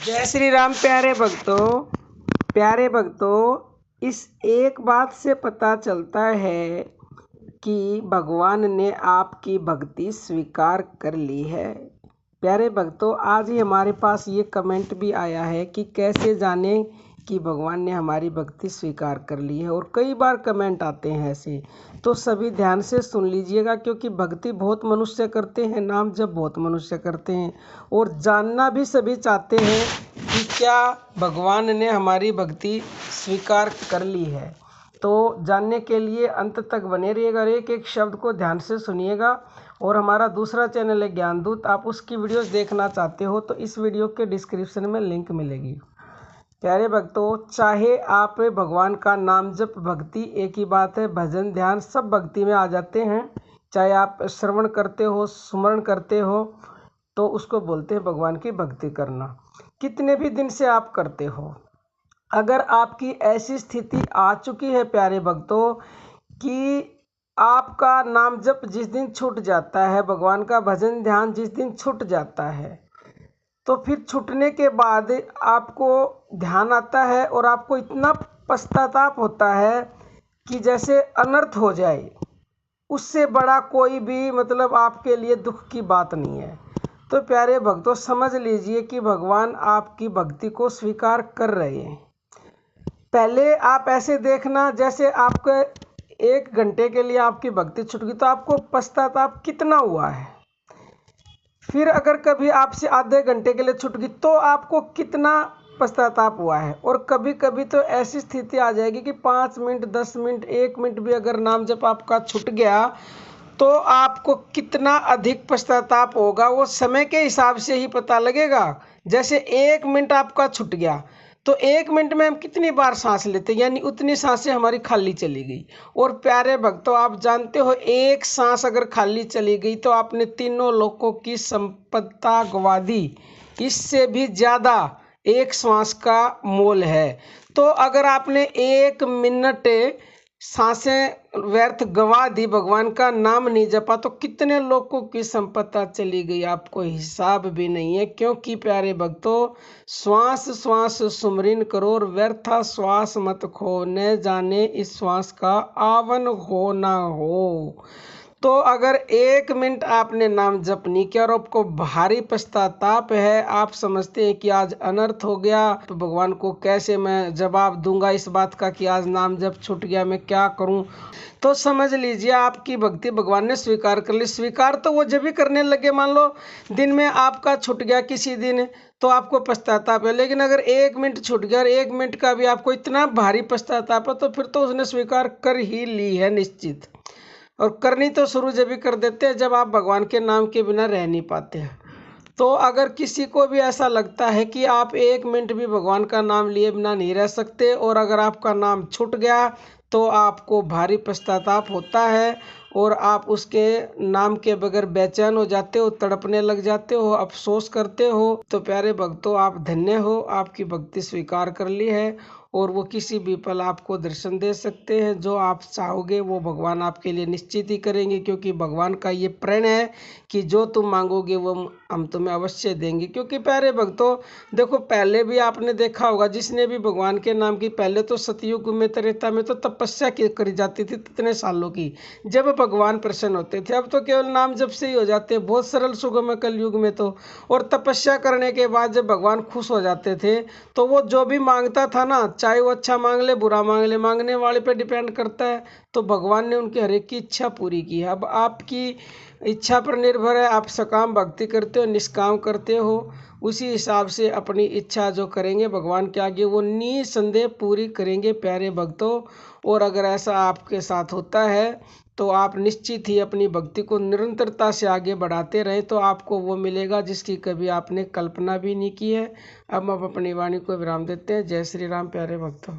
जय श्री राम प्यारे भक्तों, इस एक बात से पता चलता है कि भगवान ने आपकी भक्ति स्वीकार कर ली है। प्यारे भक्तों, आज ही हमारे पास ये कमेंट भी आया है कि कैसे जाने कि भगवान ने हमारी भक्ति स्वीकार कर ली है। और कई बार कमेंट आते हैं ऐसे, तो सभी ध्यान से सुन लीजिएगा, क्योंकि भक्ति बहुत मनुष्य करते हैं, नाम जप बहुत मनुष्य करते हैं, और जानना भी सभी चाहते हैं कि क्या भगवान ने हमारी भक्ति स्वीकार कर ली है। तो जानने के लिए अंत तक बने रहिएगा, एक एक शब्द को ध्यान से सुनिएगा। और हमारा दूसरा चैनल है ज्ञानदूत, आप उसकी वीडियोस देखना चाहते हो तो इस वीडियो के डिस्क्रिप्शन में लिंक मिलेगी। प्यारे भक्तों, चाहे आप भगवान का नाम जप, भक्ति एक ही बात है, भजन ध्यान सब भक्ति में आ जाते हैं। चाहे आप श्रवण करते हो, सुमरण करते हो, तो उसको बोलते हैं भगवान की भक्ति करना। कितने भी दिन से आप करते हो, अगर आपकी ऐसी स्थिति आ चुकी है प्यारे भक्तों कि आपका नाम जप जिस दिन छूट जाता है, भगवान का भजन ध्यान जिस दिन छूट जाता है, तो फिर छूटने के बाद आपको ध्यान आता है और आपको इतना पश्चाताप होता है कि जैसे अनर्थ हो जाए। उससे बड़ा कोई भी आपके लिए दुख की बात नहीं है। तो प्यारे भक्तों, समझ लीजिए कि भगवान आपकी भक्ति को स्वीकार कर रहे हैं। पहले आप ऐसे देखना, जैसे आपके 1 घंटे के लिए आपकी भक्ति छूट गई तो आपको पश्चाताप कितना हुआ है। फिर अगर कभी आपसे आधे घंटे के लिए छूट गई तो आपको कितना पश्चाताप हुआ है। और कभी कभी तो ऐसी स्थिति आ जाएगी कि 5 मिनट, 10 मिनट, 1 मिनट भी अगर नाम जप आपका छूट गया तो आपको कितना अधिक पश्चाताप होगा, वो समय के हिसाब से ही पता लगेगा। जैसे 1 मिनट आपका छूट गया तो 1 मिनट में हम कितनी बार सांस लेते, यानी उतनी सांसें हमारी खाली चली गई। और प्यारे भक्तों, आप जानते हो, एक सांस अगर खाली चली गई तो आपने तीनों लोकों की संपत्ति गवा दी। इससे भी ज़्यादा एक श्वास का मोल है। तो अगर आपने 1 मिनट सांसें व्यर्थ गंवा दी, भगवान का नाम नहीं जपा, तो कितने लोगों की संपत्ति चली गई, आपको हिसाब भी नहीं है। क्योंकि प्यारे भक्तों, श्वास श्वास सुमरिन करो और व्यर्था श्वास मत खो, न जाने इस श्वास का आवन हो ना हो। तो अगर 1 मिनट आपने नाम जप नहीं किया और आपको भारी पश्चाताप है, आप समझते हैं कि आज अनर्थ हो गया, तो भगवान को कैसे मैं जवाब दूंगा इस बात का कि आज नाम जप छूट गया, मैं क्या करूं, तो समझ लीजिए आपकी भक्ति भगवान ने स्वीकार कर ली। स्वीकार तो वो जब भी करने लगे, मान लो दिन में आपका छूट गया किसी दिन तो आपको पश्चाताप है, लेकिन अगर 1 मिनट छूट गया और 1 मिनट का भी आपको इतना भारी पश्चाताप है, तो फिर तो उसने स्वीकार कर ही ली है निश्चित। और करनी तो शुरू जब भी कर देते हैं जब आप भगवान के नाम के बिना रह नहीं पाते हैं। तो अगर किसी को भी ऐसा लगता है कि आप 1 मिनट भी भगवान का नाम लिए बिना नहीं रह सकते, और अगर आपका नाम छूट गया तो आपको भारी पश्चाताप होता है और आप उसके नाम के बगैर बेचैन हो जाते हो, तड़पने लग जाते हो, अफसोस करते हो, तो प्यारे भक्तों, आप धन्य हो, आपकी भक्ति स्वीकार कर ली है। और वो किसी भी पल आपको दर्शन दे सकते हैं। जो आप चाहोगे वो भगवान आपके लिए निश्चित ही करेंगे, क्योंकि भगवान का ये प्रण है कि जो तुम मांगोगे वो हम तुम्हें अवश्य देंगे। क्योंकि प्यारे भक्तों देखो, पहले भी आपने देखा होगा, जिसने भी भगवान के नाम की, पहले तो सतयुग में, त्रेता में तो तपस्या करी जाती थी कितने सालों की, जब भगवान प्रसन्न होते थे। अब तो केवल नाम जप से ही हो जाते हैं, बहुत सरल सुगम है कलयुग में तो। और तपस्या करने के बाद जब भगवान खुश हो जाते थे तो वो जो भी मांगता था ना, चाहे वो अच्छा मांग ले बुरा मांग ले, मांगने वाले पे डिपेंड करता है, तो भगवान ने उनकी हर एक की इच्छा पूरी की है। अब आपकी इच्छा पर निर्भर है, आप सकाम भक्ति करते हो निष्काम करते हो, उसी हिसाब से अपनी इच्छा जो करेंगे भगवान के आगे वो निसंदेह पूरी करेंगे प्यारे भक्तों। और अगर ऐसा आपके साथ होता है तो आप निश्चित ही अपनी भक्ति को निरंतरता से आगे बढ़ाते रहें, तो आपको वो मिलेगा जिसकी कभी आपने कल्पना भी नहीं की है। अब हम अपनी वाणी को विराम देते हैं। जय श्री राम प्यारे भक्तों।